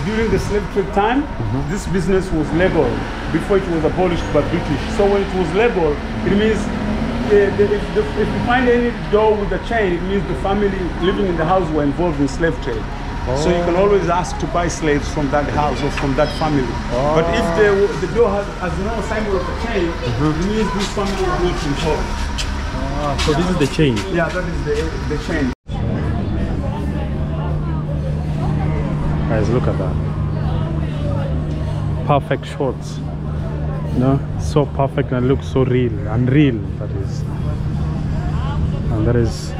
during the slave trade time, this business was legal before it was abolished by British. So when it was legal, it means if you find any door with a chain, it means the family living in the house were involved in slave trade. So you can always ask to buy slaves from that house or from that family. But if the door has no symbol of a chain, it means this family is not involved. So this is the chain? Yeah, that is the chain. Guys, look at that. Perfect shots. No, so perfect and looks so real, unreal, that is. And that is,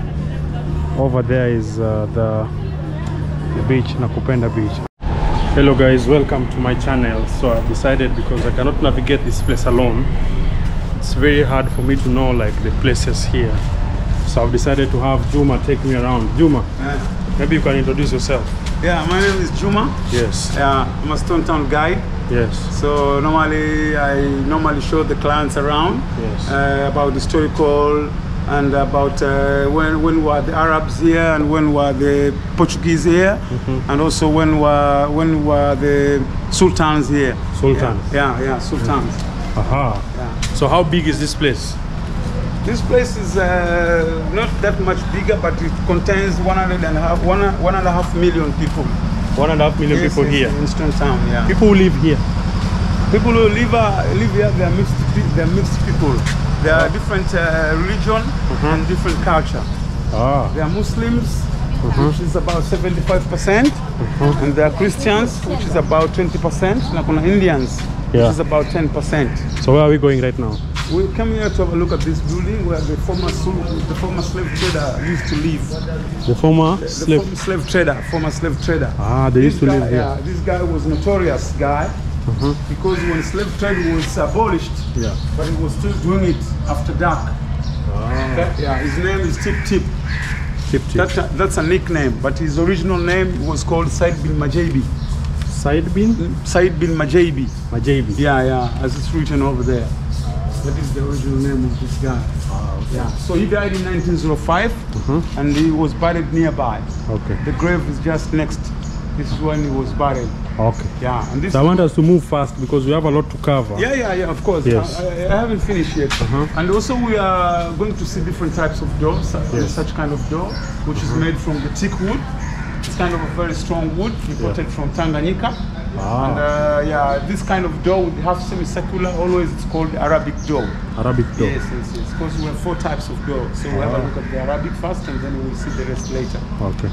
over there is the beach, Nakupenda beach. Hello guys, welcome to my channel. So I've decided, because I cannot navigate this place alone, it's very hard for me to know like the places here. So I've decided to have Juma take me around. Juma, maybe you can introduce yourself. Yeah, my name is Juma. Yes. I'm a Stone Town guide. Yes. So I show the clients around. Yes. About historical and about when were the Arabs here and when were the Portuguese here, and also when were the Sultans here. Sultans. Yeah, Sultans. Aha. Yeah. So how big is this place? This place is not that much bigger, but it contains 1.5 million people. 1.5 million people here in Stone Town. Yeah. People who live here. People who live here, they are mixed people. They are different religion and different culture. They are Muslims, which is about 75%, and they are Christians, which is about 20%. Like Indians, which is about 10%. So where are we going right now? We come here to have a look at this building where the former slave trader used to live. The former slave trader. Ah, they used to live here. Yeah, this guy was a notorious guy because when slave trade was abolished, but he was still doing it after dark. Yeah, his name is Tip Tip. That's a nickname, but his original name was called Said bin Majebi. Said bin Majebi. Majebi. Yeah, as it's written over there. That is the original name of this guy. Yeah. So he died in 1905, and he was buried nearby. Okay. The grave is just next. This is when he was buried. Okay. Yeah. And this. So I want us to move fast because we have a lot to cover. Yeah. Of course. Yes. I haven't finished yet. And also we are going to see different types of doors. Such kind of door, which is made from the teak wood. It's kind of a very strong wood imported from Tanganyika. And this kind of door with half semicircular, always it's called the Arabic door. Arabic door. Yes. Because we have 4 types of doors. So we'll have a look at the Arabic first, and then we'll see the rest later. Okay.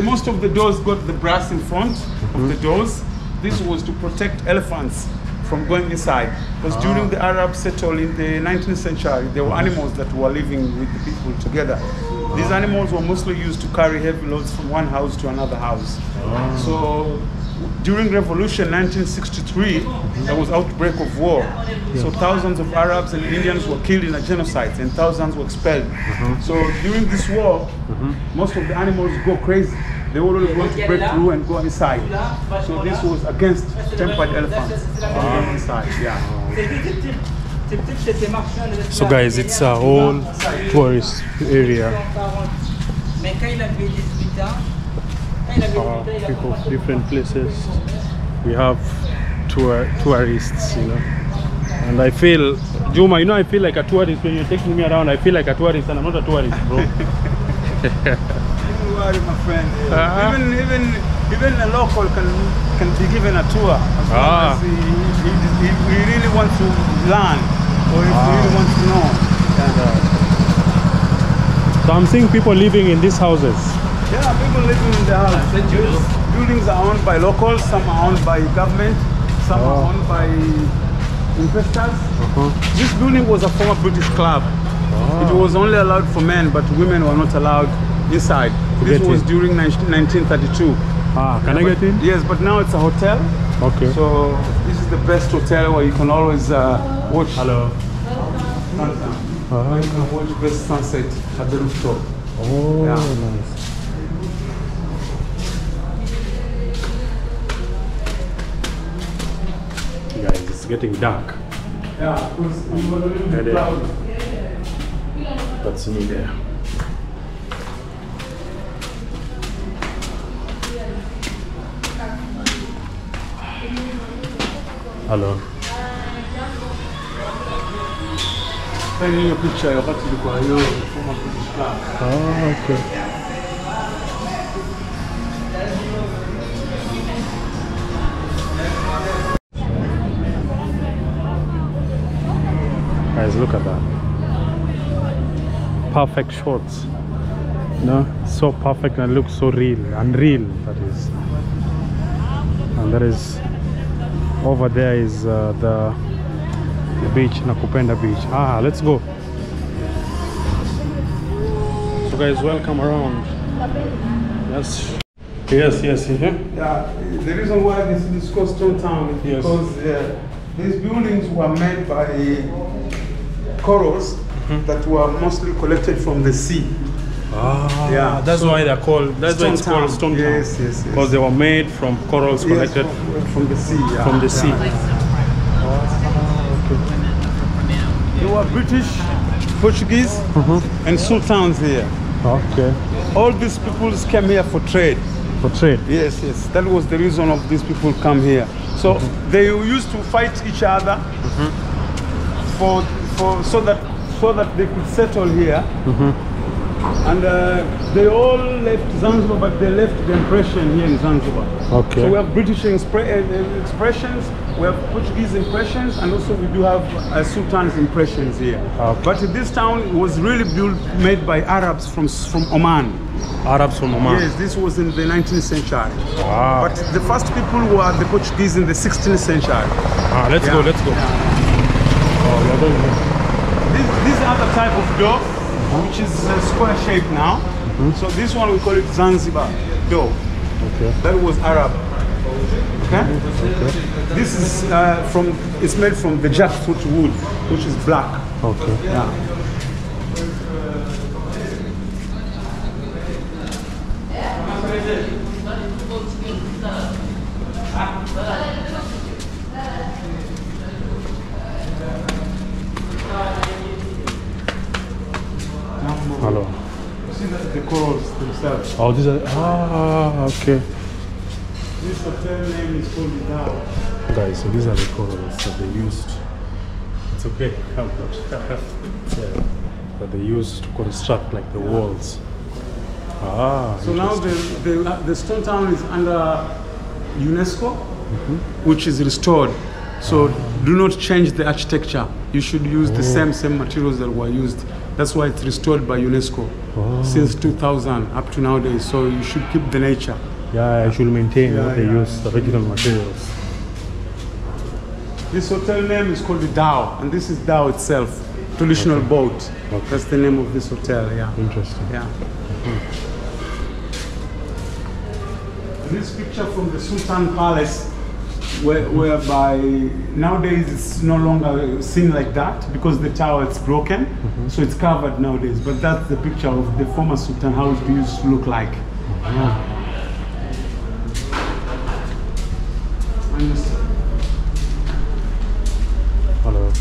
Most of the doors got the brass in front of the doors. This was to protect elephants from going inside. Because during the Arab settle in the 19th century, there were animals that were living with the people together. These animals were mostly used to carry heavy loads from one house to another house. So during Revolution 1963, there was outbreak of war. So thousands of Arabs and Indians were killed in a genocide, and thousands were expelled. So during this war, most of the animals go crazy. They always want to break through and go inside. So this was against tempered elephants going inside. So guys, it's a whole tourist area. People, different places. We have tourists, and I feel, Juma, I feel like a tourist when you're taking me around. I feel like a tourist, and I'm not a tourist, bro. Don't worry, my friend. Even a local can be given a tour as long as he really wants to learn, or if he really wants to know. So I'm seeing people living in these houses. Yeah, people living in the house. Buildings are owned by locals, some are owned by government, some are owned by investors. This building was a former British club. It was only allowed for men, but women were not allowed inside. This was during 1932. Can I get in? Yes, but now it's a hotel. Okay. So this is the best hotel where you can always watch. Hello. You can watch the best sunset at the rooftop. Oh, nice. Guys, it's getting dark. Yeah, that's me there. Hello. Hiyo picha ya wakati ilikuwa hiyo former British club. Oh, okay. Guys, look at that. Perfect shots. No, so perfect and looks so real, unreal. That is. And that is over there is the beach, Nakupenda beach. Ah, let's go. So guys, welcome around. Yes. Yes, yes, Yeah, the reason why this is called Stone Town is because these buildings were made by corals that were mostly collected from the sea. Ah, yeah, that's why they're called. That's why it's called Stone Town. Yes, yes, yes. Because they were made from corals collected from the sea. Yeah. From the sea. There were British, Portuguese, and sultans here. Okay. All these people came here for trade. For trade? Yes, yes. That was the reason of these people come here. So they used to fight each other so that they could settle here. And they all left Zanzibar, but they left the impression here in Zanzibar. Okay. So we have British expressions, we have Portuguese impressions, and also we do have Sultan's impressions here. Okay. But this town was really made by Arabs from Oman. Arabs from Oman? Yes, this was in the 19th century. Ah. But the first people were the Portuguese in the 16th century. Ah, let's go, let's go. Oh, this other type of door, which is square shape now. So this one we call it Zanzibar door. Okay. That was Arab. Okay. This is it's made from the jackfruit wood, which is black. Okay. Yeah. Hello. You see the corals themselves. Oh, these are. Ah, okay. This hotel name is called the Dao. Guys, so these are the corals that they used. It's okay. Help that. Yeah. That they used to construct like the walls. Ah. So now the stone town is under UNESCO, which is restored. So do not change the architecture. You should use the same materials that were used. That's why it's restored by UNESCO since 2000 up to nowadays. So you should keep the nature. Yeah, I should maintain what they use, the original materials. This hotel name is called the Dao, and this is Dao itself, traditional boat. Okay. That's the name of this hotel. Yeah. Interesting. Yeah. This picture from the Sultan Palace, whereby nowadays it's no longer seen like that because the tower is broken, so it's covered nowadays. But that's the picture of the former Sultan, how it used to look like. Hello.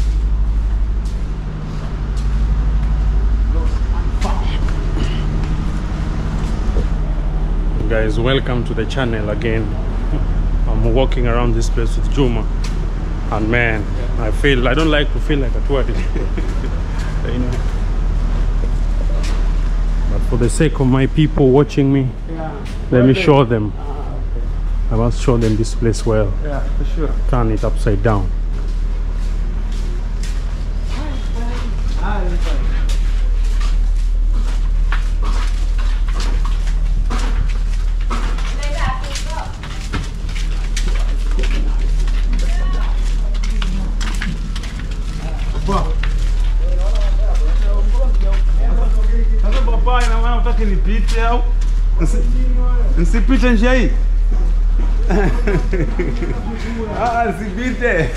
Guys, welcome to the channel again. I'm walking around this place with Juma, and man, I don't like to feel like a tourist. You know. But for the sake of my people watching me, let me show them. I must show them this place well. Yeah, for sure. Turn it upside down. Nipite au nsipite njia hii? Nsipite.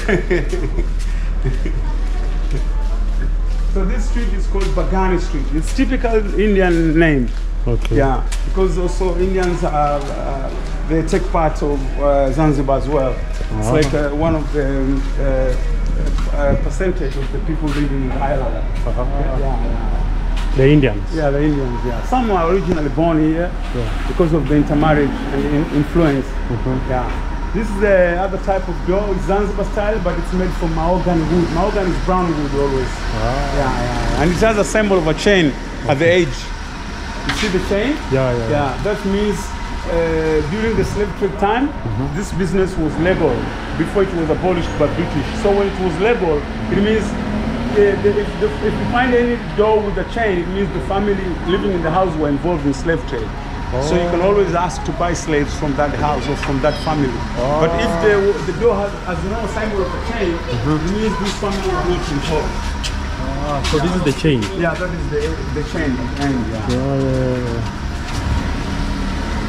So this street is called Bagani Street. It's typical Indian name. Okay. Yeah, because also Indians they take part of Zanzibar as well. It's like one of the percentage of the people living in the island. The Indians? Yeah, the Indians, yeah. Some were originally born here because of the intermarriage and influence. Yeah. This is the other type of door. It's Zanzibar style, but it's made from mahogany wood. Mahogany is brown wood always. Yeah. And it has a symbol of a chain at the edge. You see the chain? Yeah. That means during the slave trade time, this business was legal before it was abolished by British. So when it was legal, it means if you find any door with a chain, it means the family living in the house were involved in slave trade. So you can always ask to buy slaves from that house or from that family. But if the door has no symbol of a chain, it means this family is not involved. So this is the chain? Yeah, that is the chain at the end,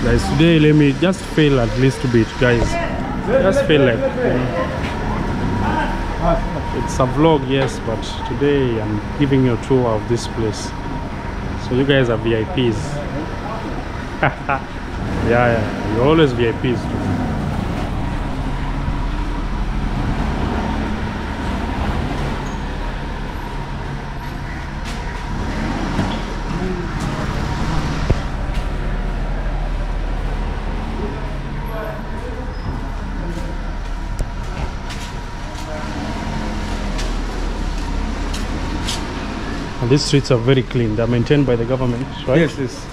Guys, today let me just fail at least a bit, guys. Just feel like it's a vlog, yes, but today I'm giving you a tour of this place. So you guys are VIPs. yeah, you're always VIPs too. And these streets are very clean. They're maintained by the government, right? Yes.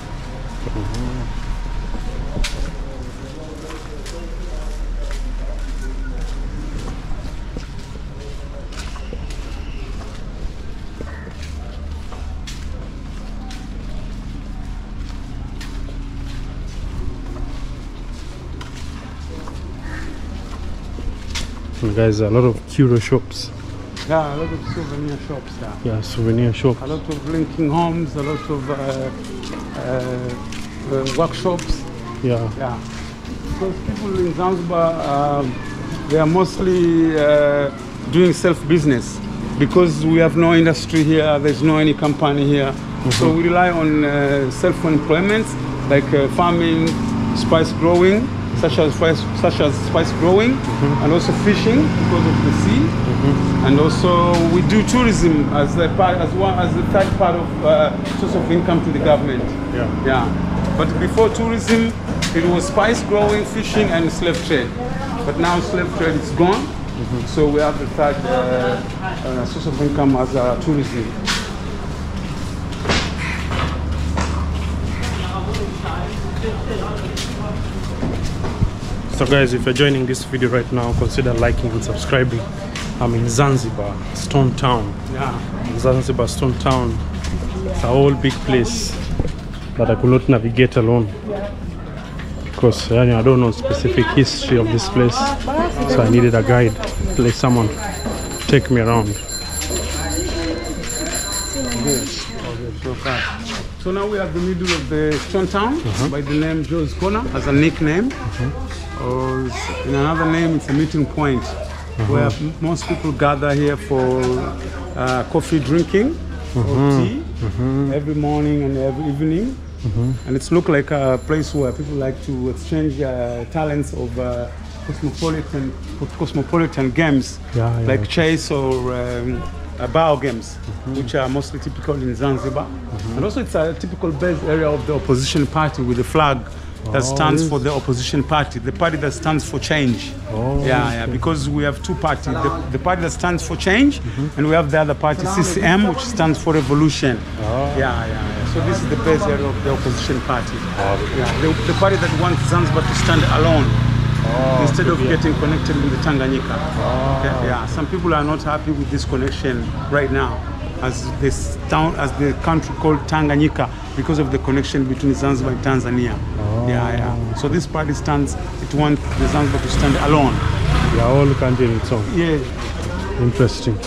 And guys, a lot of curio shops. Yeah, a lot of souvenir shops. Yeah, souvenir shops. A lot of linking homes, a lot of workshops. Yeah. Because people in Zanzibar, they are mostly doing self-business. Because we have no industry here, there's no any company here. So we rely on self-employment, like farming, spice growing, such as spice growing, and also fishing because of the sea. And also we do tourism as the third part of source of income to the government. Yeah. But before tourism, it was spice growing, fishing, and slave trade. But now slave trade is gone, so we have the third source of income as tourism. So guys, if you're joining this video right now, consider liking and subscribing. I'm in Zanzibar, Stone Town. Yeah. Zanzibar Stone Town. It's a whole big place that I could not navigate alone. Because I don't know specific history of this place. So I needed a guide, like someone to take me around. So now we are at the middle of the Stone Town by the name Joe's Corner as a nickname. Or in another name, it's a meeting point where most people gather here for coffee drinking or tea every morning and every evening. And it's look like a place where people like to exchange talents of cosmopolitan games like chess or bar games, which are mostly typical in Zanzibar. And also it's a typical base area of the opposition party with the flag that stands for the opposition party, the party that stands for change. Because we have two parties, the party that stands for change, and we have the other party, CCM, which stands for revolution. So this is the base area of the opposition party. The party that wants Zanzibar to stand alone instead of getting connected with the Tanganyika. Some people are not happy with this connection right now as the country called Tanganyika because of the connection between Zanzibar and Tanzania. So this party it wants the Zanzibar to stand alone. All country in its own. Interesting.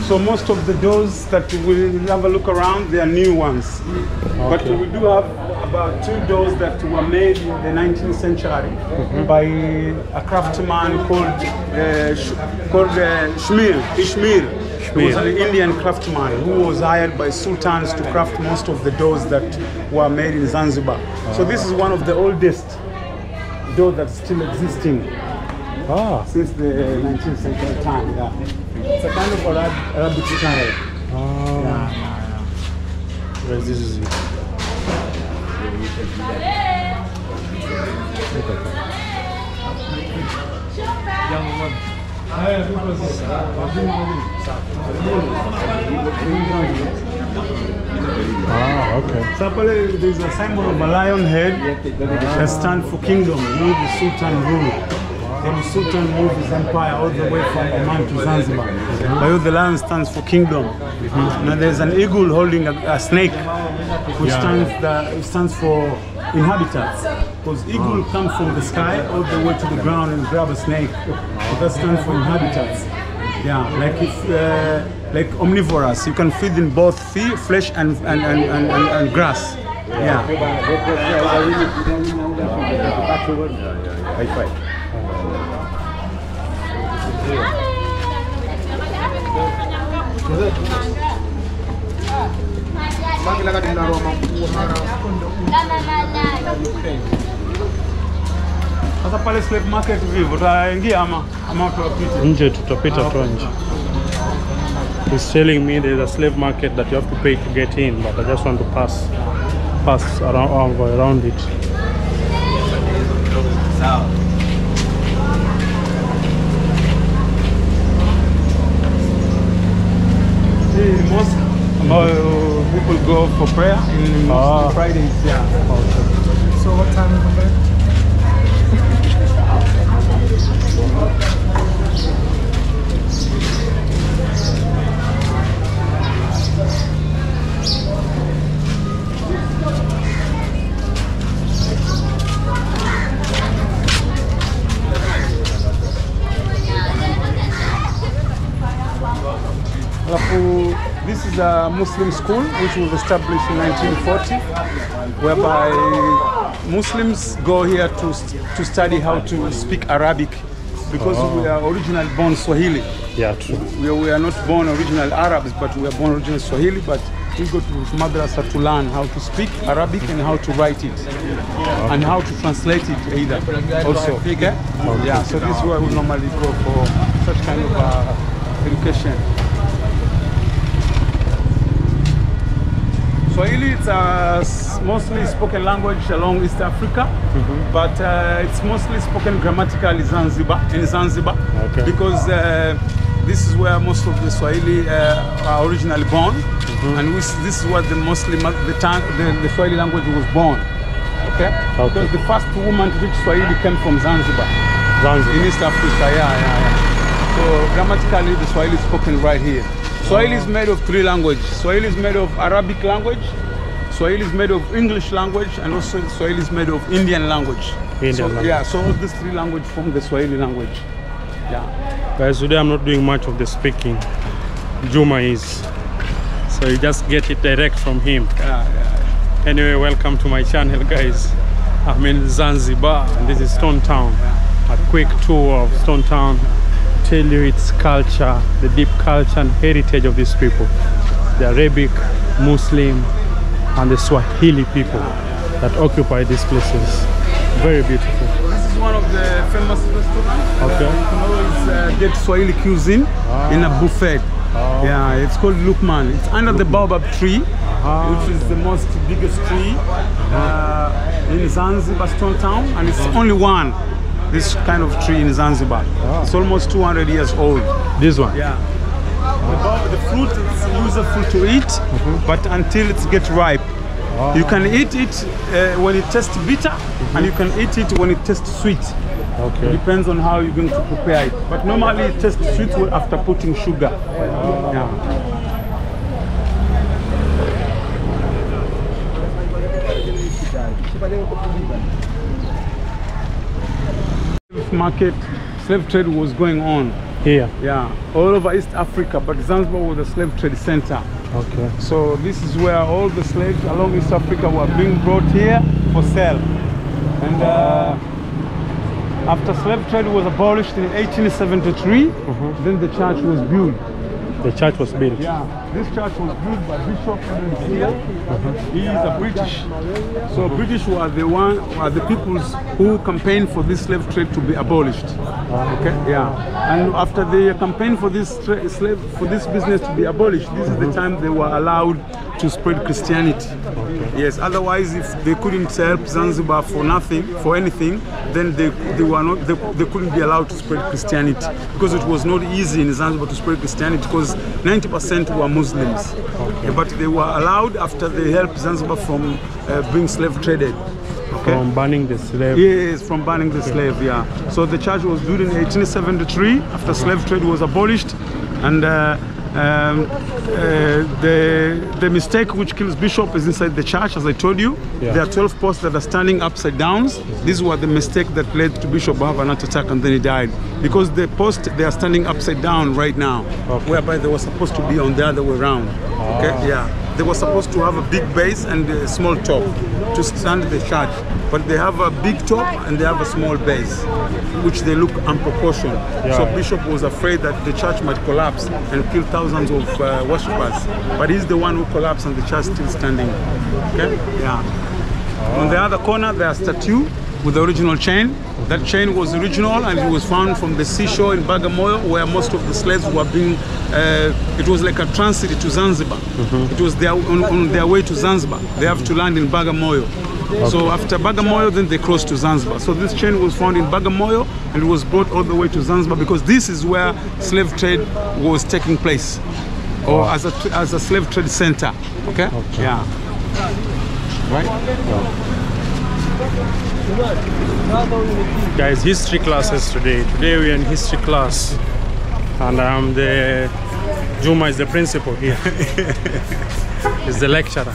So most of the doors that we have a look around, they are new ones. But we do have about 2 doors that were made in the 19th century by a craftsman called Ishmael. He was an Indian craftsman who was hired by sultans to craft most of the doors that were made in Zanzibar. So this is one of the oldest doors that's still existing since the 19th century time. Yeah. It's a kind of Arabic style. Yes, this is it. Okay. So there's a symbol of a lion head that stands for kingdom, who the Sultan ruled. When the Sultan moved his empire all the way from Oman to Zanzibar. By the lion stands for kingdom. Now there's an eagle holding a snake, which stands for inhabitants. Because eagle comes from the sky all the way to the ground and grab a snake. So that stands for inhabitants. Yeah, like omnivorous. You can feed in both flesh and grass. Yeah. High five. Sasa pale slave market vipi? Utaingia ama tutapita? Nje tutapita tu nje. He's telling me there's a slave market that you have to pay to get in, but I just want to pass around it. Most people go for prayer in Fridays. Yeah. Okay. So what time is the prayer? This is a Muslim school which was established in 1940, whereby Muslims go here to study how to speak Arabic, because we are originally born Swahili. Yeah, true. We are not born original Arabs, but we are born original Swahili, but we go to madrasa to learn how to speak Arabic and how to write it, and how to translate it either also. Okay? Yeah, so this is where we normally go for such kind of education. Swahili, it's a mostly spoken language along East Africa, but it's mostly spoken grammatically in Zanzibar, because this is where most of the Swahili are originally born, and this is where the Swahili language was born. Okay? Because the first woman to teach Swahili came from Zanzibar. In East Africa. So grammatically, the Swahili is spoken right here. Swahili is made of three languages. Swahili is made of Arabic language, Swahili is made of English language, and also Swahili is made of Indian language. Yeah, so all these three languages form the Swahili language. Yeah. Guys, today I'm not doing much of the speaking. Juma is. So you just get it direct from him. Yeah. Anyway, welcome to my channel, guys. I'm in Zanzibar, and this is Stone Town. A quick tour of Stone Town. Tell you its culture, the deep culture and heritage of these people, the Arabic, Muslim, and the Swahili people that occupy these places. Very beautiful. This is one of the famous restaurants. Okay. You can always get Swahili cuisine in a buffet. Yeah, it's called Lukman. It's under the baobab tree, which is the most biggest tree in Zanzibar, Stone Town, and it's only one. This kind of tree in Zanzibar. It's almost 200 years old. This one? Yeah. The fruit is useful to eat, but until it gets ripe. You can eat it when it tastes bitter, and you can eat it when it tastes sweet. Okay. It depends on how you're going to prepare it. But normally it tastes sweet after putting sugar. Yeah. Market, slave trade was going on here. Yeah, all over East Africa, but Zanzibar was a slave trade center. Okay. So this is where all the slaves along East Africa were being brought here for sale. And after slave trade was abolished in 1873, then the church was built. The church was built. Yeah, this church was built by Bishop here. He is a British. So British were the peoples who campaigned for this slave trade to be abolished. Okay, yeah. And after they campaigned for this business to be abolished, this is the time they were allowed to spread Christianity. Yes, otherwise if they couldn't help Zanzibar for anything, then they couldn't be allowed to spread Christianity, because it was not easy in Zanzibar to spread Christianity because 90% were Muslims. But they were allowed after they helped Zanzibar from being slave traded. Okay. From banning the slave. Yes, from banning the slave, yeah. So the church was built in 1873 after slave trade was abolished, and the mistake which kills Bishop is inside the church, as I told you. Yeah. There are 12 posts that are standing upside down. These were the mistake that led to Bishop to have an heart attack and then he died. Because the posts, they are standing upside down right now, whereby they were supposed to be on the other way around. Okay, yeah. They were supposed to have a big base and a small top to stand the church, but they have a big top and they have a small base, which they look unproportioned. Yeah. So Bishop was afraid that the church might collapse and kill thousands of worshippers, but he's the one who collapsed and the church still standing. Okay? Yeah. On the other corner, there's a statue with the original chain. That chain was original and it was found from the seashore in Bagamoyo, where most of the slaves were being, it was like a transit to Zanzibar. It was on their way to Zanzibar. They have to land in Bagamoyo. So after Bagamoyo, then they crossed to Zanzibar. So this chain was found in Bagamoyo and it was brought all the way to Zanzibar, because this is where slave trade was taking place, or as a slave trade center. Okay? Yeah. Right? Guys, history classes today. Today we are in history class, and Juma is the principal here. He's the lecturer.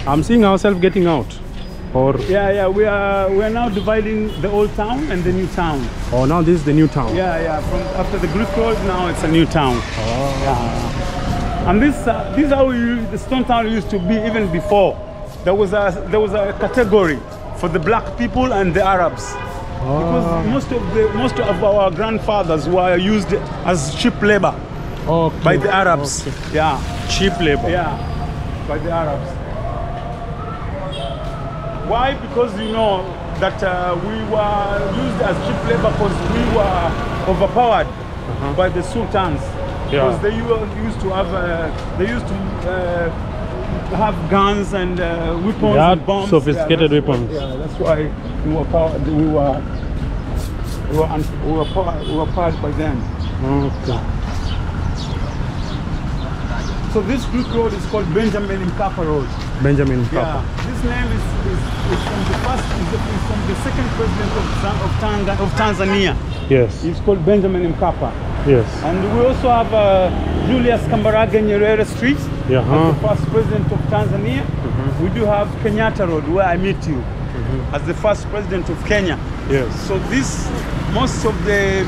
I'm seeing ourselves getting out. Or yeah, we are now dividing the old town and the new town. Oh, now this is the new town. Yeah. From after the Greek Road, now it's a new town. Yeah. And this is how the stone town used to be even before. There was a category for the black people and the Arabs, because most of our grandfathers were used as cheap labor by the Arabs. Yeah, cheap labor. Yeah, by the Arabs. Why? Because you know that we were used as cheap labor because we were overpowered by the sultans. Because they used to have guns and weapons and bombs. Sophisticated weapons. Yeah, that's why we were powered by them. Okay. So this Greek road is called Benjamin Mkapa Road. Benjamin Mkapa. Yeah. This name is from the second president of Tanzania. Yes. It's called Benjamin Mkapa. Yes. And we also have Julius Kambarage Nyerere Street, as the first president of Tanzania. We do have Kenyatta Road, where I meet you, as the first president of Kenya. Yes. So most of the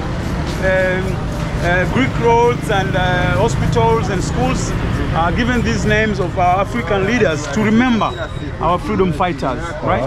Greek roads and hospitals and schools are given these names of our African leaders to remember our freedom fighters, right?